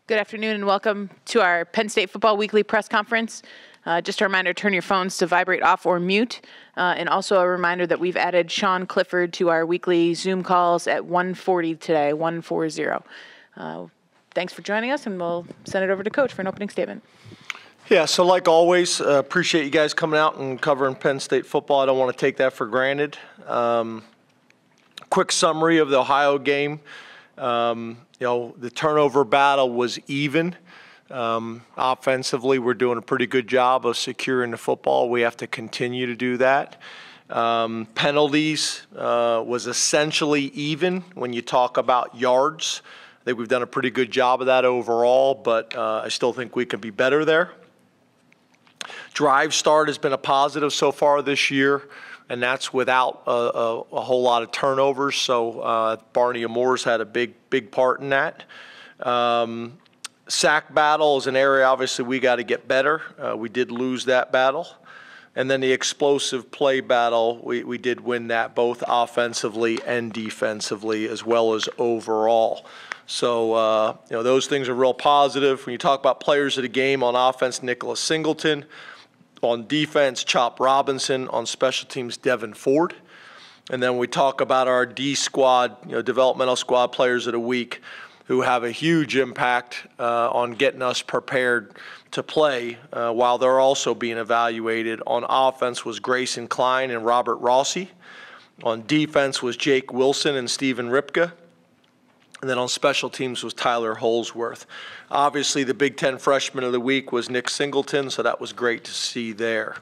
Good afternoon and welcome to our Penn State Football Weekly Press Conference. Just a reminder, turn your phones to vibrate off or mute. And also a reminder that we've added Sean Clifford to our weekly Zoom calls at 1:40 today, 1:40. Thanks for joining us, and we'll send it over to Coach for an opening statement. Yeah, so like always, appreciate you guys coming out and covering Penn State football. I don't want to take that for granted. Quick summary of the Ohio game. The turnover battle was even. Offensively, we're doing a pretty good job of securing the football. We have to continue to do that. Penalties was essentially even when you talk about yards. I think we've done a pretty good job of that overall, but I still think we can be better there. Drive start has been a positive so far this year, and that's without a whole lot of turnovers. So Barney Moore's had a big part in that. Sack battle is an area, obviously, we got to get better. We did lose that battle. And then the explosive play battle, we did win that both offensively and defensively, as well as overall. So, those things are real positive. When you talk about players of the game, on offense, Nicholas Singleton. On defense, Chop Robinson. On special teams, Devin Ford. And then we talk about our D squad, developmental squad players of the week, who have a huge impact on getting us prepared to play while they're also being evaluated. On offense was Grayson Klein and Robert Rossi. On defense was Jake Wilson and Steven Ripka. And then on special teams was Tyler Holsworth. Obviously, the Big Ten Freshman of the Week was Nick Singleton, so that was great to see there.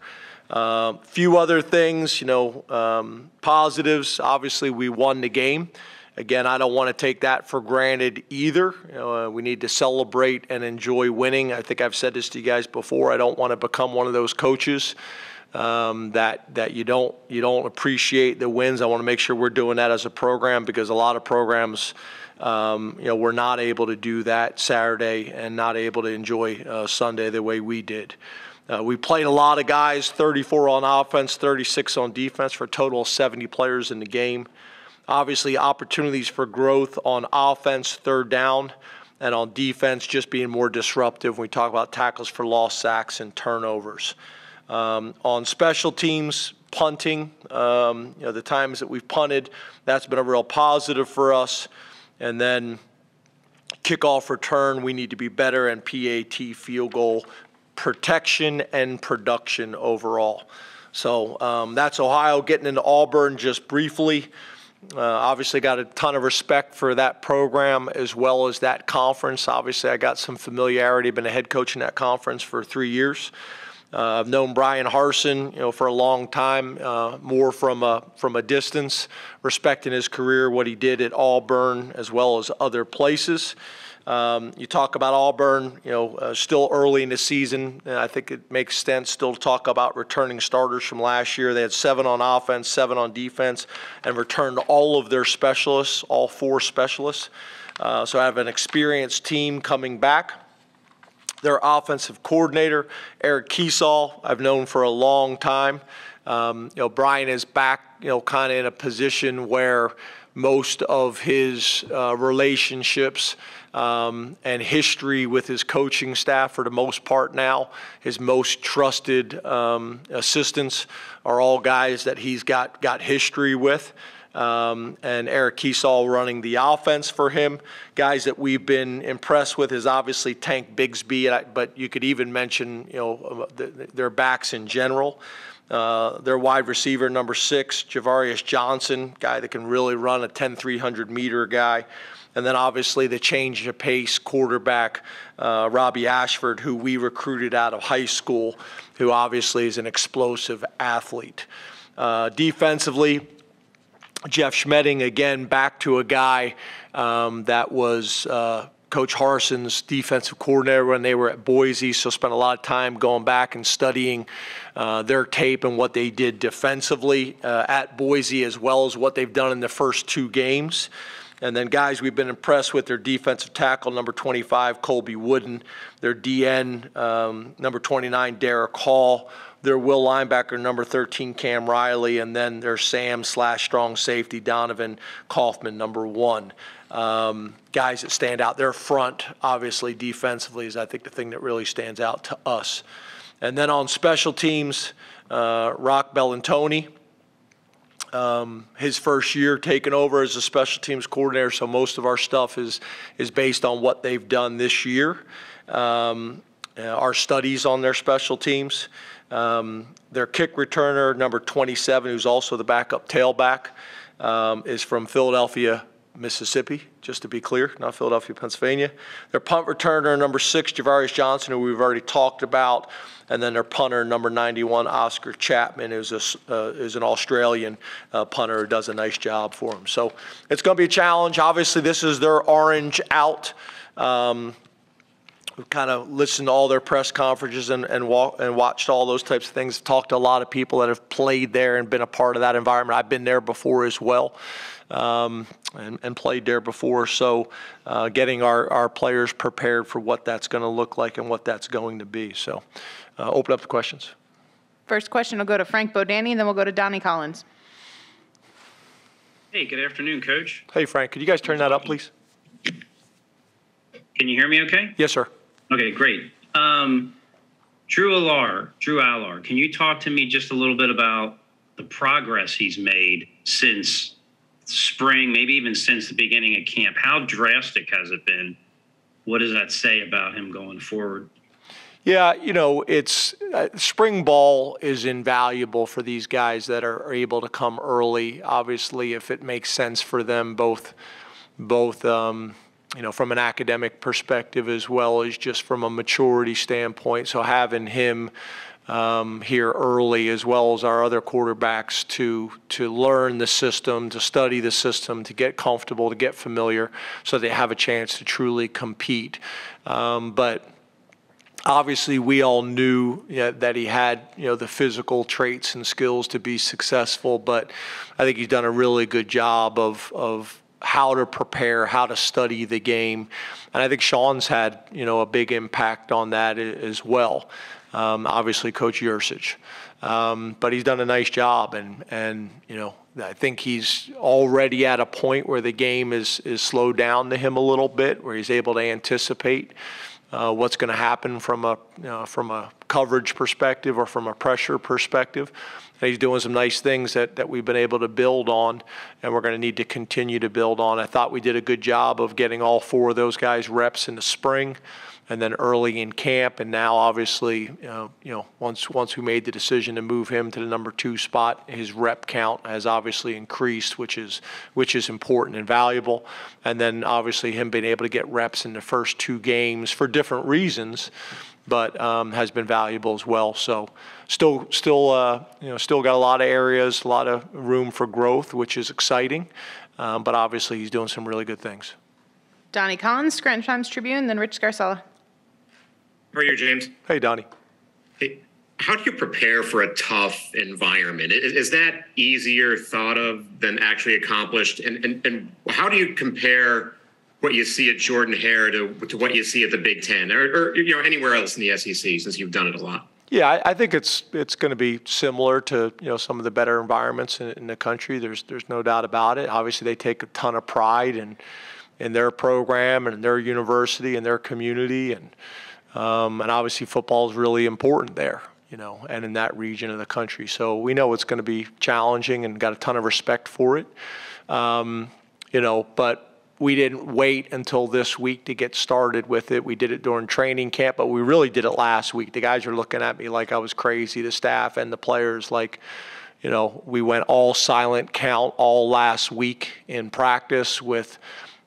Few other things, positives. Obviously, we won the game. Again, I don't want to take that for granted either. We need to celebrate and enjoy winning. I think I've said this to you guys before. I don't want to become one of those coaches that you don't appreciate the wins. I want to make sure we're doing that as a program, because a lot of programs, were not able to do that Saturday and not able to enjoy Sunday the way we did. We played a lot of guys, 34 on offense, 36 on defense, for a total of 70 players in the game. Obviously, opportunities for growth on offense, third down, and on defense, just being more disruptive when we talk about tackles for lost sacks and turnovers. On special teams, punting, the times that we've punted, that's been a real positive for us. And then kickoff return, we need to be better, and PAT, field goal protection and production overall. So that's Ohio. Getting into Auburn just briefly. Obviously got a ton of respect for that program as well as that conference. Obviously, I got some familiarity. Been a head coach in that conference for 3 years. I've known Brian Harsin, for a long time, more from a distance, respecting his career, what he did at Auburn as well as other places. You talk about Auburn, still early in the season. I think it makes sense still to talk about returning starters from last year. They had 7 on offense, 7 on defense, and returned all of their specialists, all 4 specialists. So I have an experienced team coming back. Their offensive coordinator, Eric Kiesel, I've known for a long time. Brian is back, kind of in a position where most of his relationships and history with his coaching staff, for the most part now, his most trusted assistants are all guys that he's got history with. And Eric Kiesel running the offense for him. Guys that we've been impressed with is obviously Tank Bigsby, but you could even mention, their backs in general. Their wide receiver, number 6, Javarius Johnson, guy that can really run a 10-300 meter guy. And then obviously the change of pace quarterback, Robbie Ashford, who we recruited out of high school, who obviously is an explosive athlete. Defensively, Jeff Schmedding, again, back to a guy that was Coach Harsin's defensive coordinator when they were at Boise, so spent a lot of time going back and studying their tape and what they did defensively at Boise, as well as what they've done in the first 2 games. And then guys we've been impressed with, their defensive tackle, number 25, Colby Wooden, their DN, number 29, Derek Hall, their will linebacker, number 13, Cam Riley, and then their Sam/strong safety, Donovan Kaufman, number 1. guys that stand out. Their front, obviously, defensively is, I think, the thing that really stands out to us. And then on special teams, Rock Bellantoni, his first year taking over as a special teams coordinator, so most of our stuff is based on what they've done this year. Our studies on their special teams. Their kick returner, number 27, who's also the backup tailback, is from Philadelphia, Mississippi, just to be clear, not Philadelphia, Pennsylvania. Their punt returner, number 6, Javarius Johnson, who we've already talked about. And then their punter, number 91, Oscar Chapman, is an Australian punter who does a nice job for them. So it's going to be a challenge. Obviously, this is their orange out. We've kind of listened to all their press conferences and watched all those types of things. Talked to a lot of people that have played there and been a part of that environment. I've been there before as well, and played there before. So getting our players prepared for what that's going to look like and what that's going to be. So open up the questions. First question will go to Frank Bodani, and then we'll go to Donnie Collins. Hey, good afternoon, Coach. Hey, Frank. Could you guys turn that up, please? Can you hear me okay? Yes, sir. Okay, great. Drew Allar, can you talk to me just a little bit about the progress he's made since spring, maybe even since the beginning of camp? How drastic has it been? What does that say about him going forward? Yeah, it's spring ball is invaluable for these guys that are able to come early. Obviously, if it makes sense for them, both from an academic perspective as well as just from a maturity standpoint. So having him here early, as well as our other quarterbacks, to learn the system, to study the system, to get comfortable, to get familiar, so they have a chance to truly compete. But obviously, we all knew that he had the physical traits and skills to be successful. But I think he's done a really good job of how to prepare, how to study the game. And I think Sean's had, a big impact on that as well. Obviously, Coach Yursich. But he's done a nice job. And I think he's already at a point where the game is slowed down to him a little bit, where he's able to anticipate what's going to happen from a coverage perspective or from a pressure perspective. And he's doing some nice things that we've been able to build on, and we're going to need to continue to build on. I thought we did a good job of getting all 4 of those guys reps in the spring and then early in camp. And now, obviously, once we made the decision to move him to the number 2 spot, his rep count has obviously increased, which is important and valuable. And then, obviously, him being able to get reps in the first 2 games for different reasons, but has been valuable as well. So still got a lot of areas, a lot of room for growth, which is exciting. But obviously, he's doing some really good things. Donnie Collins, Scranton Times-Tribune, then Rich Scarcella. How are you, James? Hey, Donnie. Hey, how do you prepare for a tough environment? Is that easier thought of than actually accomplished? And how do you compare what you see at Jordan-Hare to what you see at the Big Ten or anywhere else in the SEC, since you've done it a lot? Yeah, I think it's going to be similar to some of the better environments in the country. There's no doubt about it. Obviously, they take a ton of pride in their program and their university and their community, and obviously football is really important there, and in that region of the country. So we know it's going to be challenging and got a ton of respect for it, but we didn't wait until this week to get started with it. We did it during training camp, but we really did it last week. The guys were looking at me like I was crazy, the staff and the players, like, we went all silent count all last week in practice with,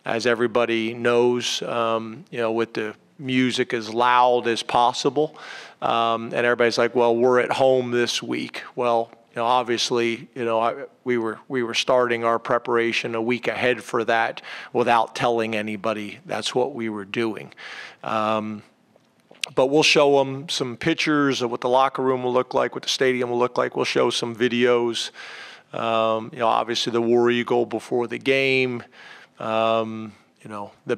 as everybody knows, with the music as loud as possible. And everybody's like, well, we're at home this week. Well, obviously, we were starting our preparation a week ahead for that without telling anybody that's what we were doing. But we'll show them some pictures of what the locker room will look like, what the stadium will look like. We'll show some videos. Obviously the War Eagle before the game. The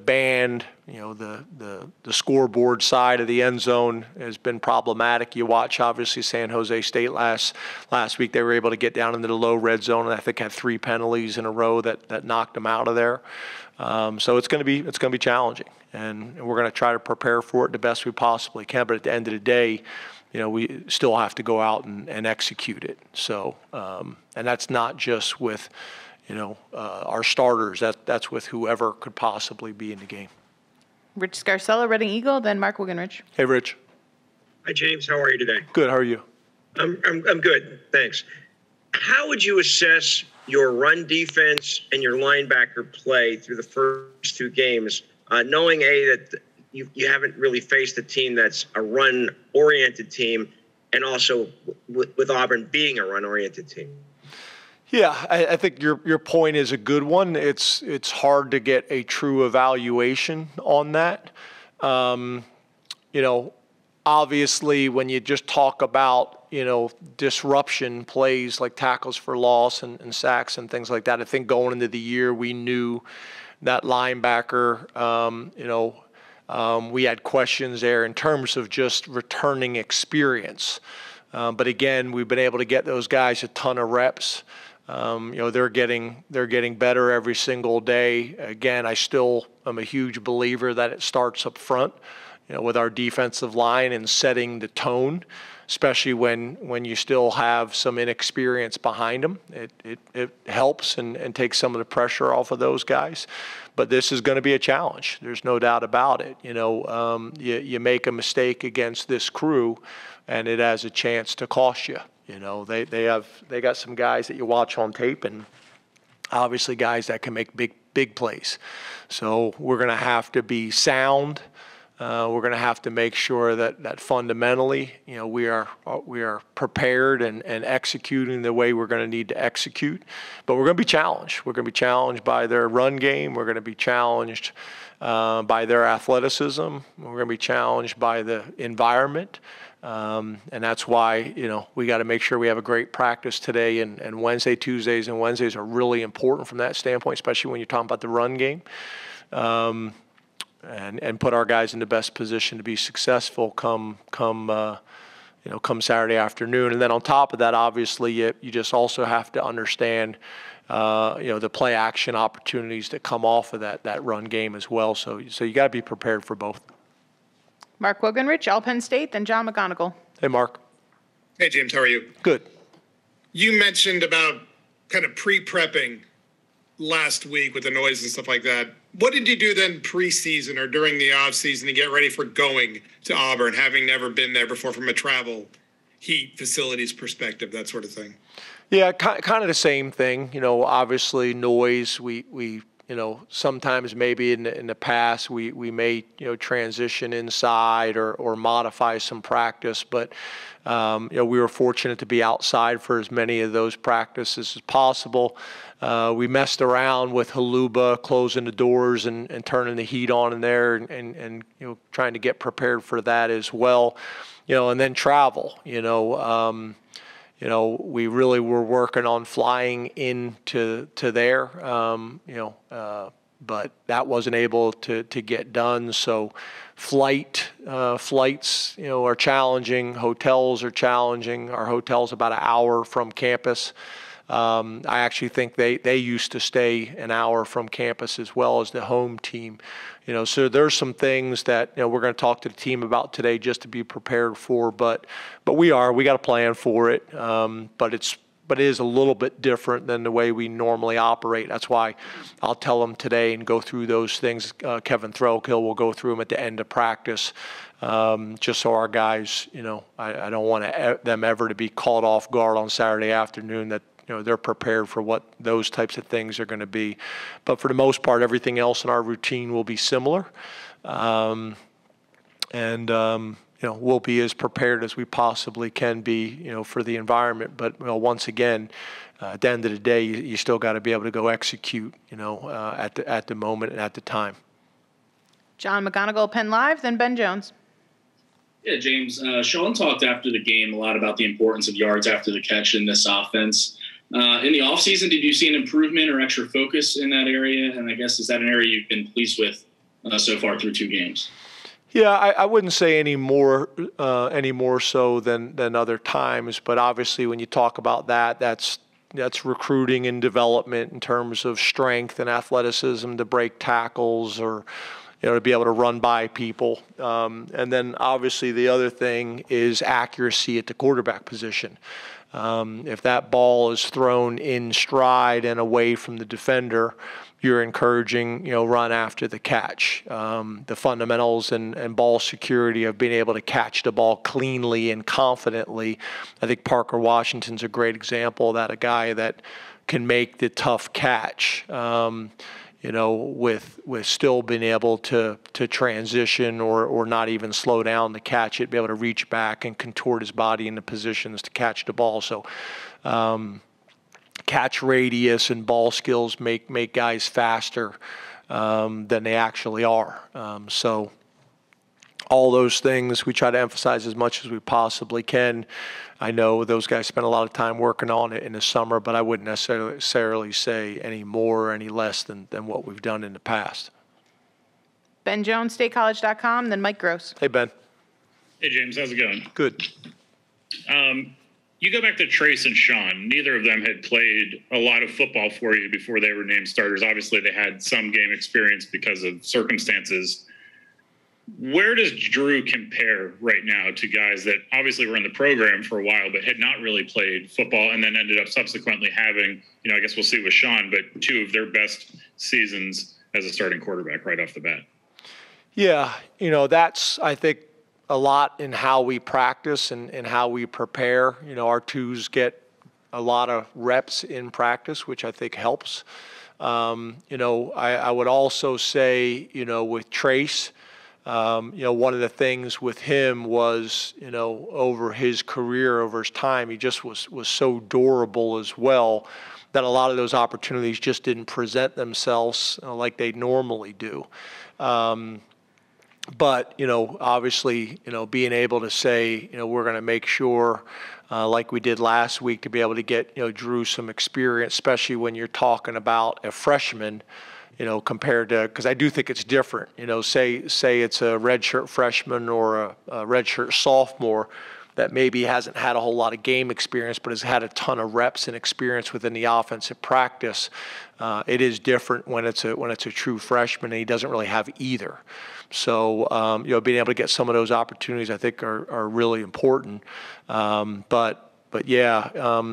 band, the scoreboard side of the end zone has been problematic. You watch, obviously, San Jose State last week. They were able to get down into the low red zone and I think had 3 penalties in a row that knocked them out of there. So it's going to be challenging, and we're going to try to prepare for it the best we possibly can. But at the end of the day, we still have to go out and execute it. So, and that's not just with, our starters. That's with whoever could possibly be in the game. Rich Scarcella, Reading Eagle, then Mark Wigginrich. Hey, Rich. Hi, James. How are you today? Good. How are you? I'm good. Thanks. How would you assess your run defense and your linebacker play through the first two games, knowing that you haven't really faced a team that's a run-oriented team, and also with Auburn being a run-oriented team? Yeah, I think your point is a good one. It's hard to get a true evaluation on that. Obviously, when you just talk about, disruption plays like tackles for loss and sacks and things like that, I think going into the year we knew that linebacker, we had questions there in terms of just returning experience. But again, we've been able to get those guys a ton of reps. They're getting better every single day. Again, I still am a huge believer that it starts up front, with our defensive line and setting the tone, especially when you still have some inexperience behind them. It helps and takes some of the pressure off of those guys. But this is going to be a challenge. There's no doubt about it. You make a mistake against this crew, and it has a chance to cost you. They got some guys that you watch on tape, and obviously guys that can make big plays. So we're going to have to be sound. We're going to have to make sure that fundamentally, we are prepared and executing the way we're going to need to execute. But we're going to be challenged. We're going to be challenged by their run game. We're going to be challenged by their athleticism. We're going to be challenged by the environment. And that's why, we got to make sure we have a great practice today. And Wednesday, Tuesdays, and Wednesdays are really important from that standpoint, especially when you're talking about the run game. And put our guys in the best position to be successful come Saturday afternoon. And then on top of that, obviously, you just also have to understand, the play action opportunities that come off of that run game as well. So you got to be prepared for both. Mark Wigginrich, all Penn State, then John McGonigal. Hey, Mark. Hey, James. How are you? Good. You mentioned about kind of pre-prepping last week with the noise and stuff like that. What did you do then preseason or during the off season to get ready for going to Auburn, having never been there before from a travel, heat, facilities perspective, that sort of thing? Yeah, kind of the same thing. Obviously noise. We sometimes maybe in the past we may transition inside or modify some practice, but we were fortunate to be outside for as many of those practices as possible. We messed around with Haluba, closing the doors and turning the heat on in there, and trying to get prepared for that as well. And then travel. We really were working on flying into there. But that wasn't able to get done. So flights, are challenging. Hotels are challenging. Our hotel's about an hour from campus. I actually think they used to stay an hour from campus as well as the home team. So there's some things that we're going to talk to the team about today just to be prepared for. But we got a plan for it. But it is a little bit different than the way we normally operate. That's why I'll tell them today and go through those things. Kevin Threlkill will go through them at the end of practice, just so our guys, I don't want them ever to be caught off guard on Saturday afternoon, that they're prepared for what those types of things are going to be. But for the most part, everything else in our routine will be similar. We'll be as prepared as we possibly can be, for the environment. But once again, at the end of the day, you still got to be able to go execute, at the moment and at the time. John McGonigal, Penn Live, then Ben Jones. Yeah, James. Sean talked after the game a lot about the importance of yards after the catch in this offense. In the offseason, did you see an improvement or extra focus in that area? And I guess, is that an area you've been pleased with so far through two games? Yeah, I wouldn't say any more so than other times. But obviously, when you talk about that, that's that's recruiting and development in terms of strength and athleticism to break tackles or, to be able to run by people. And then obviously the other thing is accuracy at the quarterback position. If that ball is thrown in stride and away from the defender, you're encouraging, run after the catch. The fundamentals and ball security of being able to catch the ball cleanly and confidently. I think Parker Washington's a great example of that, a guy that can make the tough catch, with still being able to transition or not even slow down to catch it, be able to reach back and contort his body into positions to catch the ball. So catch radius and ball skills make guys faster than they actually are. So all those things we try to emphasize as much as we possibly can. I know those guys spend a lot of time working on it in the summer, but I wouldn't necessarily say any more or any less than what we've done in the past. Ben Jones, statecollege.com, then Mike Gross. Hey, Ben. Hey, James. How's it going? Good. You go back to Trace and Sean. Neither of them had played a lot of football for you before they were named starters. Obviously, they had some game experience because of circumstances. Where does Drew compare right now to guys that obviously were in the program for a while but had not really played football and then ended up subsequently having, I guess we'll see with Sean, but two of their best seasons as a starting quarterback right off the bat? Yeah, that's, I think, a lot in how we practice and how we prepare. Our twos get a lot of reps in practice, which I think helps. I would also say, with Trace, one of the things with him was, over his career, over his time, he just was so durable as well that a lot of those opportunities just didn't present themselves like they normally do. But, obviously, being able to say, we're going to make sure, like we did last week, to be able to get, Drew some experience, especially when you're talking about a freshman, compared to, because I do think it's different. Say it's a redshirt freshman or a redshirt sophomore that maybe hasn't had a whole lot of game experience, but has had a ton of reps and experience within the offensive practice. It is different when it's a true freshman and he doesn't really have either. So being able to get some of those opportunities, I think, are really important. But yeah,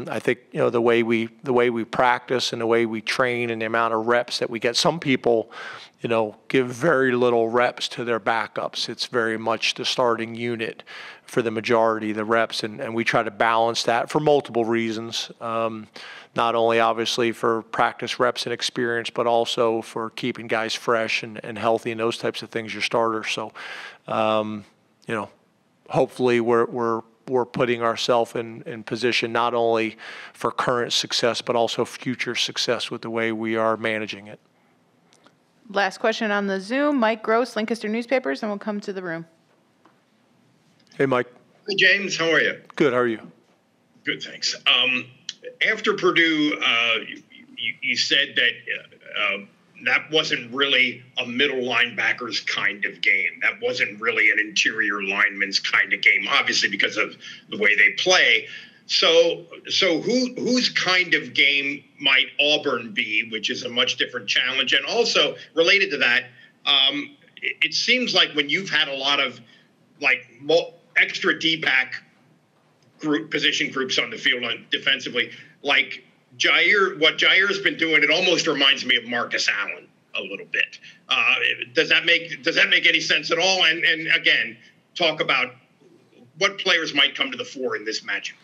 I think the way we practice and the way we train and the amount of reps that we get. Some people, give very little reps to their backups. It's very much the starting unit for the majority of the reps, and we try to balance that for multiple reasons. Not only obviously for practice reps and experience, but also for keeping guys fresh and healthy and those types of things. Your starters. So, hopefully we're putting ourselves in position not only for current success, but also future success with the way we are managing it. Last question on the Zoom. Mike Gross, Lancaster Newspapers, and we'll come to the room. Hey, Mike. Hey, James. How are you? Good. How are you? Good, thanks. After Purdue, you said that that wasn't really a middle linebacker's kind of game. That wasn't really an interior lineman's kind of game, obviously because of the way they play. So whose kind of game might Auburn be, which is a much different challenge? And also related to that, it seems like when you've had a lot of extra D-back position groups on the field defensively, like what Jair's been doing, it almost reminds me of Marcus Allen a little bit. Does that make any sense at all? And again, talk about what players might come to the fore in this matchup.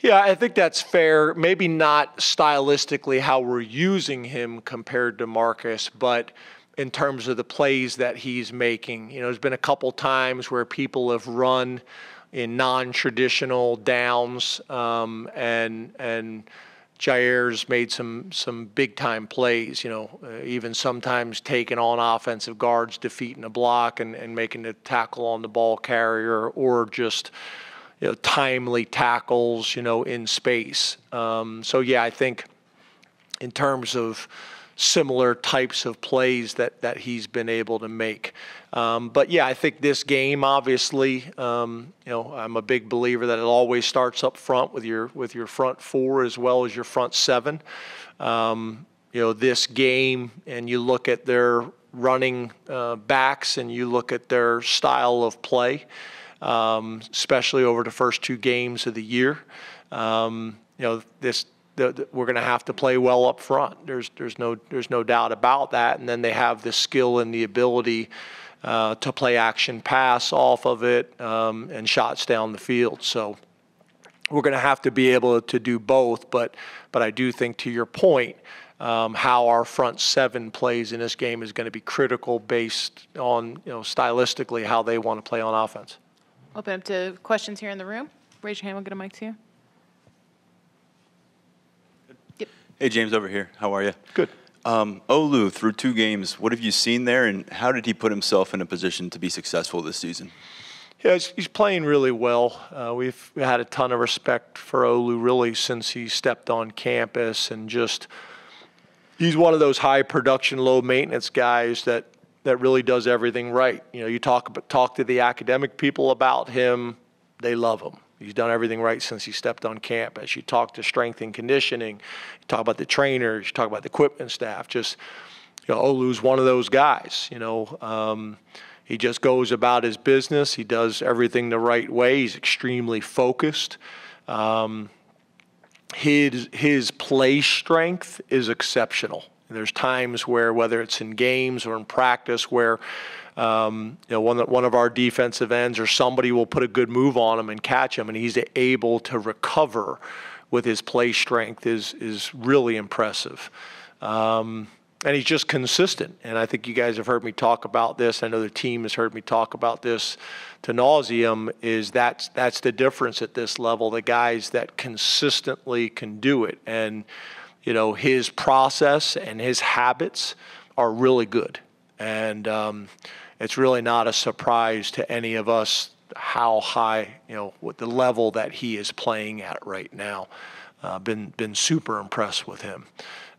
Yeah, I think that's fair. Maybe not stylistically how we're using him compared to Marcus, but in terms of the plays that he's making. There's been a couple times where people have run in non-traditional downs, and Jair's made some big-time plays, even sometimes taking on offensive guards, defeating a block and making the tackle on the ball carrier, or just timely tackles, in space. So, yeah, I think in terms of, similar types of plays that he's been able to make. But yeah, I think this game, obviously, I'm a big believer that it always starts up front with your front four as well as your front seven. This game, and you look at their running backs and you look at their style of play, especially over the first 2 games of the year. We're going to have to play well up front. There's no doubt about that. And then they have the skill and the ability to play action pass off of it and shots down the field. So we're going to have to be able to do both. But I do think, to your point, how our front seven plays in this game is going to be critical based on stylistically how they want to play on offense. Open up to questions here in the room. Raise your hand. We'll get a mic to you. Yep. Hey, James, over here. How are you? Good. Olu, through 2 games, what have you seen there, and how did he put himself in a position to be successful this season? Yeah, he's playing really well. We've had a ton of respect for Olu really since he stepped on campus, and just he's one of those high production, low maintenance guys that really does everything right. You talk to the academic people about him, they love him. He's done everything right since he stepped on campus. You talk to strength and conditioning, you talk about the trainers, you talk about the equipment staff. Just, Olu's one of those guys. He just goes about his business. He does everything the right way. He's extremely focused. His play strength is exceptional. There's times where, whether it's in games or in practice, where one of our defensive ends or somebody will put a good move on him and catch him, and he's able to recover with his play strength is really impressive. And he's just consistent. And I think you guys have heard me talk about this. I know the team has heard me talk about this to nauseum, is that's the difference at this level, the guys that consistently can do it. And, his process and his habits are really good. And it's really not a surprise to any of us how high, what the level that he is playing at right now. Been super impressed with him.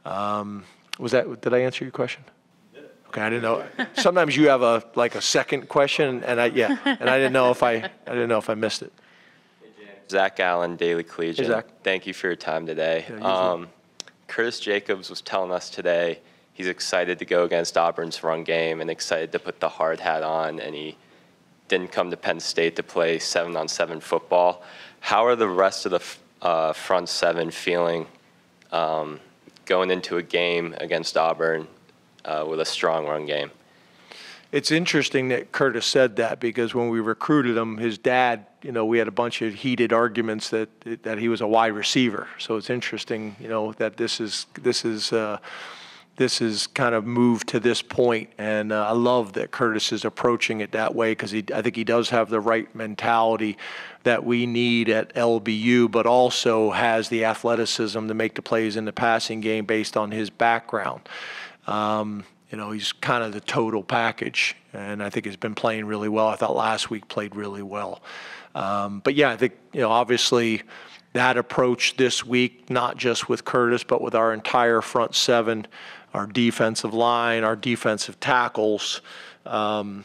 Did I answer your question? Okay, I didn't know. Sometimes you have a second question, and I didn't know if I missed it. Zach Allen, Daily Collegian. Hey, Zach. Thank you for your time today. Yeah, Curtis Jacobs was telling us today he's excited to go against Auburn's run game and excited to put the hard hat on, and he didn't come to Penn State to play 7-on-7 football. How are the rest of the front seven feeling going into a game against Auburn with a strong run game? It's interesting that Curtis said that, because when we recruited him, his dad, we had a bunch of heated arguments that he was a wide receiver. So it's interesting, that this is kind of moved to this point, and I love that Curtis is approaching it that way, because I think he does have the right mentality that we need at LBU, but also has the athleticism to make the plays in the passing game based on his background. He's kind of the total package, and I think he's been playing really well. I thought last week played really well. But yeah, I think, obviously that approach this week, not just with Curtis, but with our entire front seven, our defensive line, our defensive tackles, and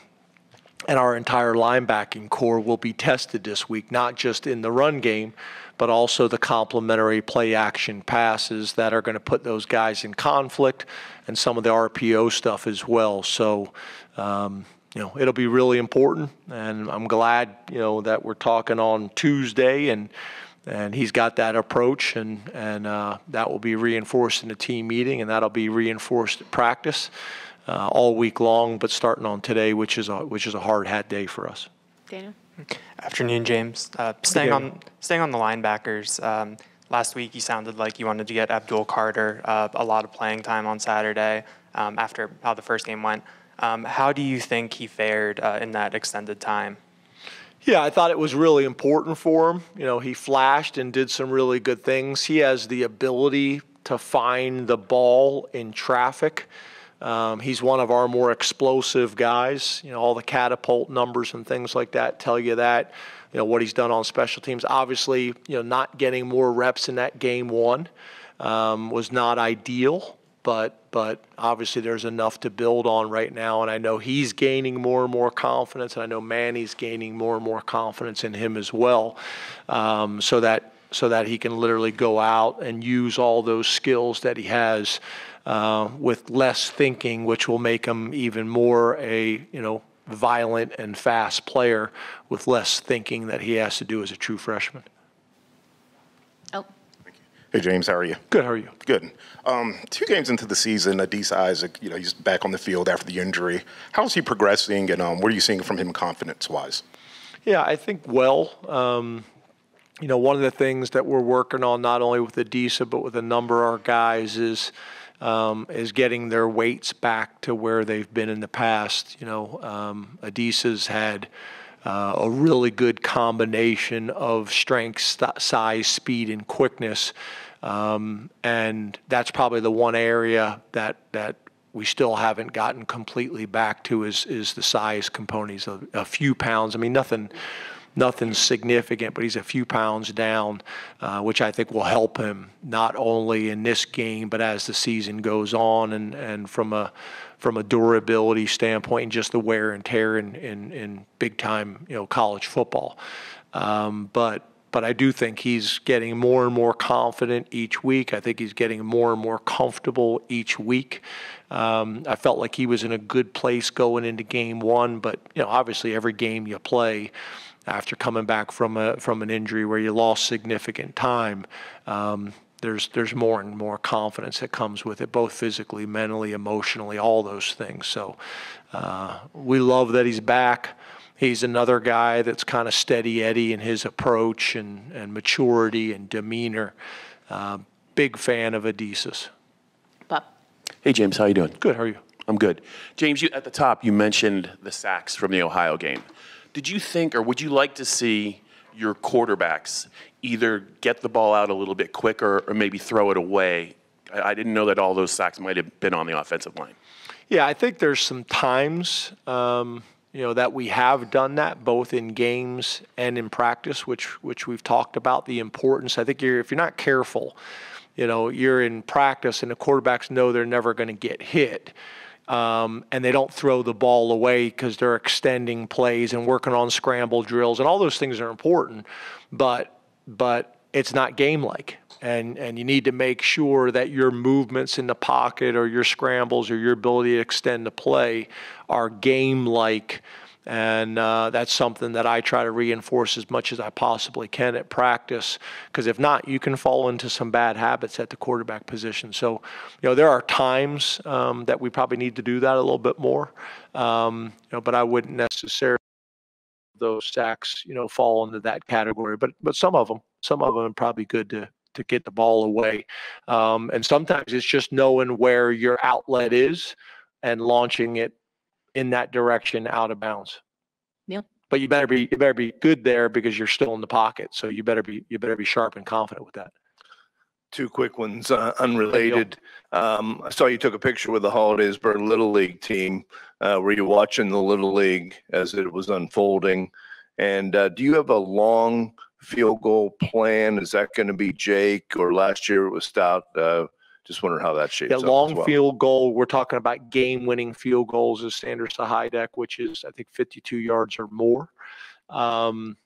our entire linebacking core will be tested this week, not just in the run game, but also the complementary play action passes that are going to put those guys in conflict, and some of the RPO stuff as well. So, it'll be really important, and I'm glad, that we're talking on Tuesday, and he's got that approach, and that will be reinforced in the team meeting, and that'll be reinforced at practice all week long, but starting on today, which is a hard hat day for us. Daniel? Afternoon, James. Staying on the linebackers. Last week, you sounded like you wanted to get Abdul Carter a lot of playing time on Saturday after how the first game went. How do you think he fared in that extended time? Yeah, I thought it was really important for him. He flashed and did some really good things. He has the ability to find the ball in traffic. He's one of our more explosive guys. All the catapult numbers and things like that tell you that. What he's done on special teams. Obviously, not getting more reps in that game one was not ideal. but obviously there's enough to build on right now, and I know he's gaining more and more confidence, and I know Manny's gaining more and more confidence in him as well, so that he can literally go out and use all those skills that he has with less thinking, which will make him even more a violent and fast player with less thinking that he has to do as a true freshman. Oh. Hey, James, how are you? Good, how are you? Good. 2 games into the season, Adisa Isaac, he's back on the field after the injury. How is he progressing, and what are you seeing from him confidence-wise? Yeah, I think well. One of the things that we're working on, not only with Adisa, but with a number of our guys, is getting their weights back to where they've been in the past. Adisa's had a really good combination of strength, size, speed, and quickness. And that's probably the one area that we still haven't gotten completely back to is the size component. He's a few pounds. I mean, nothing significant, but he's a few pounds down, which I think will help him not only in this game, but as the season goes on, and from a durability standpoint and just the wear and tear in big time college football. But I do think he's getting more and more confident each week. I think he's getting more and more comfortable each week. I felt like he was in a good place going into game 1, but obviously every game you play after coming back from an injury where you lost significant time, there's more and more confidence that comes with it, both physically, mentally, emotionally, all those things. So we love that he's back. He's another guy that's kind of steady Eddie in his approach and maturity and demeanor. Big fan of Adisa's. Bob. Hey, James, how you doing? Good, how are you? I'm good. James, at the top, you mentioned the sacks from the Ohio game. Did you think, or would you like to see your quarterbacks either get the ball out a little bit quicker or maybe throw it away? I didn't know that all those sacks might have been on the offensive line. Yeah, I think there's some times that we have done that, both in games and in practice, which we've talked about the importance. I think if you're not careful, you're in practice and the quarterbacks know they're never going to get hit. And they don't throw the ball away because they're extending plays and working on scramble drills, and all those things are important, but it's not game-like. And you need to make sure that your movements in the pocket or your scrambles or your ability to extend the play are game-like. And that's something that I try to reinforce as much as I possibly can at practice, because if not, you can fall into some bad habits at the quarterback position. So, there are times that we probably need to do that a little bit more, but I wouldn't necessarily those sacks, fall into that category. But some of them are probably good to get the ball away. And sometimes it's just knowing where your outlet is and launching it in that direction out of bounds. Neil? But you better be good there because you're still in the pocket. So you better be sharp and confident with that. 2 quick ones, unrelated. I saw you took a picture with the Hollidaysburg Little League team. Were you watching the Little League as it was unfolding? And do you have a long field goal plan? Is that going to be Jake, or last year it was Stout? Just wondering how that shapes up. Long field goal. We're talking about game-winning field goals is standard Sahidek, which is, I think, 52 yards or more. And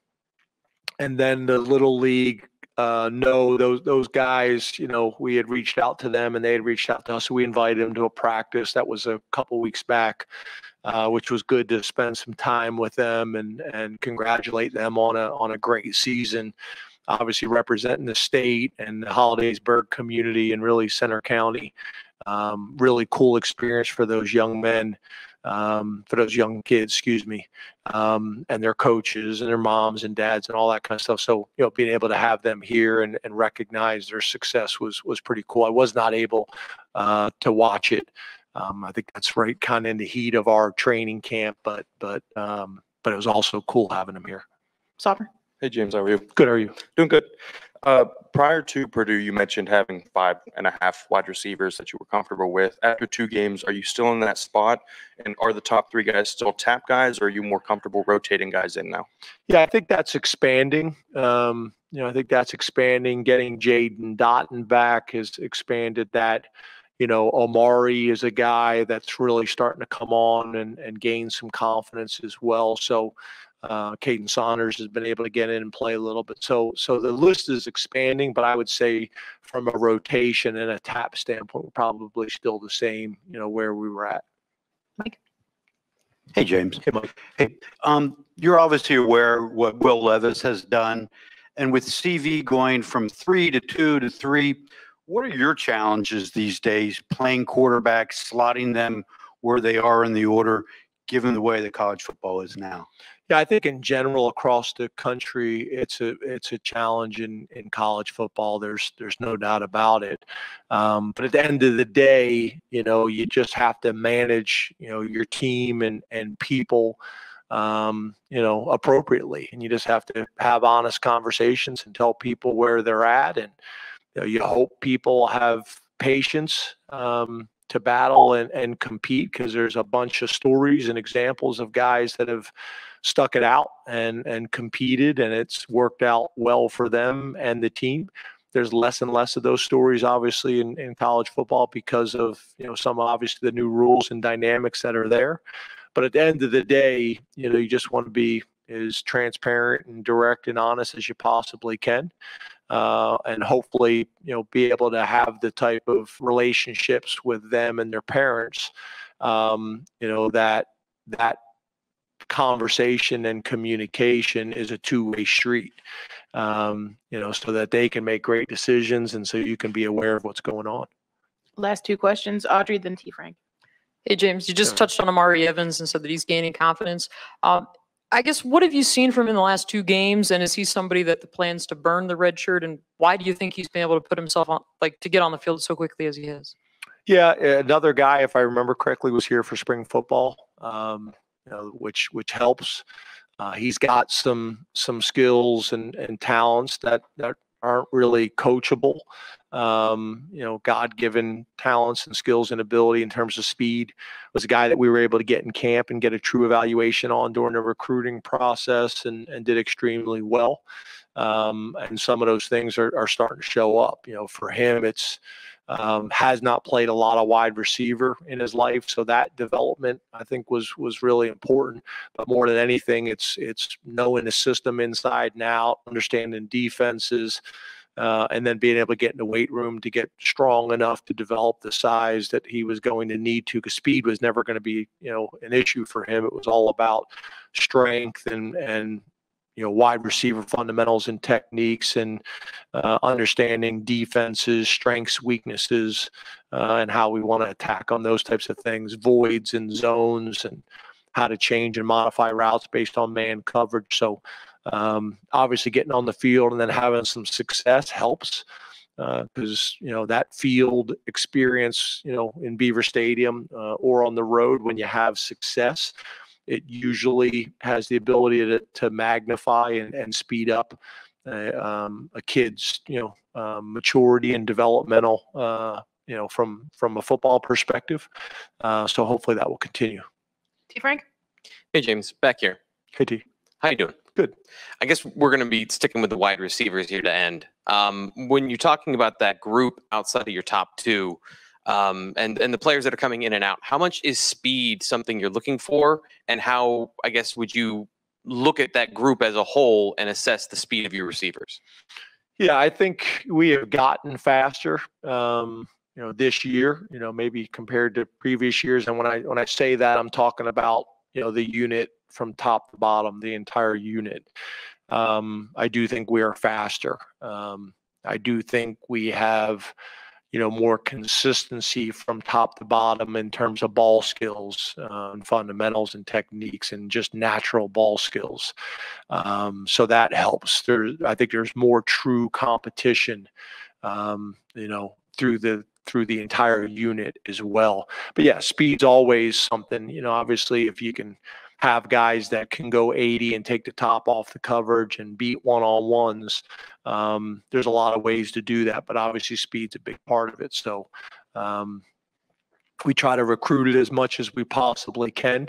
then the Little League, no, those guys, we had reached out to them and they had reached out to us. So we invited them to a practice. That was a couple weeks back, which was good to spend some time with them and congratulate them on a great season. Obviously representing the state and the Hollidaysburg community and really Center County. Really cool experience for those young men, for those young kids, and their coaches and their moms and dads and all that kind of stuff. So, being able to have them here and recognize their success was pretty cool. I was not able to watch it. I think that's right kind of in the heat of our training camp, but it was also cool having them here. Sauber? Hey, James, how are you? Good, how are you? Doing good. Prior to Purdue, you mentioned having 5.5 wide receivers that you were comfortable with. After 2 games, are you still in that spot? And are the top 3 guys still tap guys, or are you more comfortable rotating guys in now? Yeah, I think that's expanding. I think that's expanding. Getting Jaden Dotton back has expanded that. Omari is a guy that's really starting to come on and gain some confidence as well. So Caden Saunders has been able to get in and play a little bit. So the list is expanding, but I would say from a rotation and a tap standpoint, we're probably still the same, where we were at. Mike? Hey, James. Hey, Mike. Hey, you're obviously aware what Will Levis has done. And with CV going from 3 to 2 to 3, what are your challenges these days playing quarterback, slotting them where they are in the order, given the way that college football is now? Yeah, I think in general across the country, it's a challenge in college football. There's no doubt about it. But at the end of the day, you just have to manage, your team and people, appropriately. And you just have to have honest conversations and tell people where they're at. And you hope people have patience to battle and compete, because there's a bunch of stories and examples of guys that have stuck it out and competed, and it's worked out well for them and the team. There's less and less of those stories, obviously, in college football because of, some obviously the new rules and dynamics that are there. But at the end of the day, you just want to be as transparent and direct and honest as you possibly can. And hopefully, be able to have the type of relationships with them and their parents, that conversation and communication is a two-way street, so that they can make great decisions and so you can be aware of what's going on. Last two questions, Audrey, then T. Frank. Hey, James, you just touched on Omari Evans and said that he's gaining confidence. I guess, what have you seen from him in the last 2 games? And is he somebody that plans to burn the red shirt? And why do you think he's been able to put himself on, to get on the field so quickly as he has? Yeah, another guy, if I remember correctly, was here for spring football, which helps. He's got some skills and talents that aren't really coachable. God-given talents and skills and ability in terms of speed. Was a guy that we were able to get in camp and get a true evaluation on during the recruiting process and did extremely well. And some of those things are starting to show up. For him, it's has not played a lot of wide receiver in his life, so that development I think was really important. But more than anything, it's knowing the system inside and out, understanding defenses, and then being able to get in the weight room to get strong enough to develop the size that he was going to need to, because speed was never going to be an issue for him. It was all about strength and wide receiver fundamentals and techniques, and understanding defenses, strengths, weaknesses, and how we want to attack on those types of things, voids and zones, and how to change and modify routes based on man coverage. So obviously getting on the field and then having some success helps, because that field experience, in Beaver Stadium or on the road, when you have success, it usually has the ability to magnify and speed up a kid's maturity and developmental from a football perspective. So hopefully that will continue. T. Frank? Hey, James, back here. Hey, T. How you doing? Good. I guess we're going to be sticking with the wide receivers here to end. When you're talking about that group outside of your top 2, and the players that are coming in and out, how much is speed something you're looking for? And how, I guess, would you look at that group as a whole and assess the speed of your receivers? Yeah, I think we have gotten faster, this year, maybe compared to previous years. And when I say that, I'm talking about, the unit from top to bottom, the entire unit. I do think we are faster. I do think we have, more consistency from top to bottom in terms of ball skills, and fundamentals and techniques, and just natural ball skills. So that helps. I think there's more true competition, through the entire unit as well. But yeah, speed's always something. Obviously, if you can have guys that can go 80 and take the top off the coverage and beat one-on-ones, there's a lot of ways to do that, but obviously speed's a big part of it. So we try to recruit it as much as we possibly can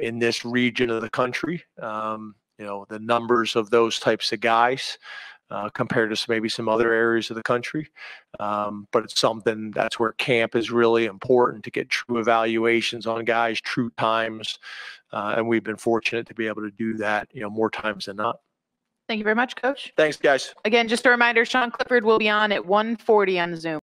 in this region of the country. The numbers of those types of guys compared to maybe some other areas of the country. But it's something that's where camp is really important to get true evaluations on guys, true times. And we've been fortunate to be able to do that, more times than not. Thank you very much, Coach. Thanks, guys. Again, just a reminder, Sean Clifford will be on at 1:40 on the Zoom.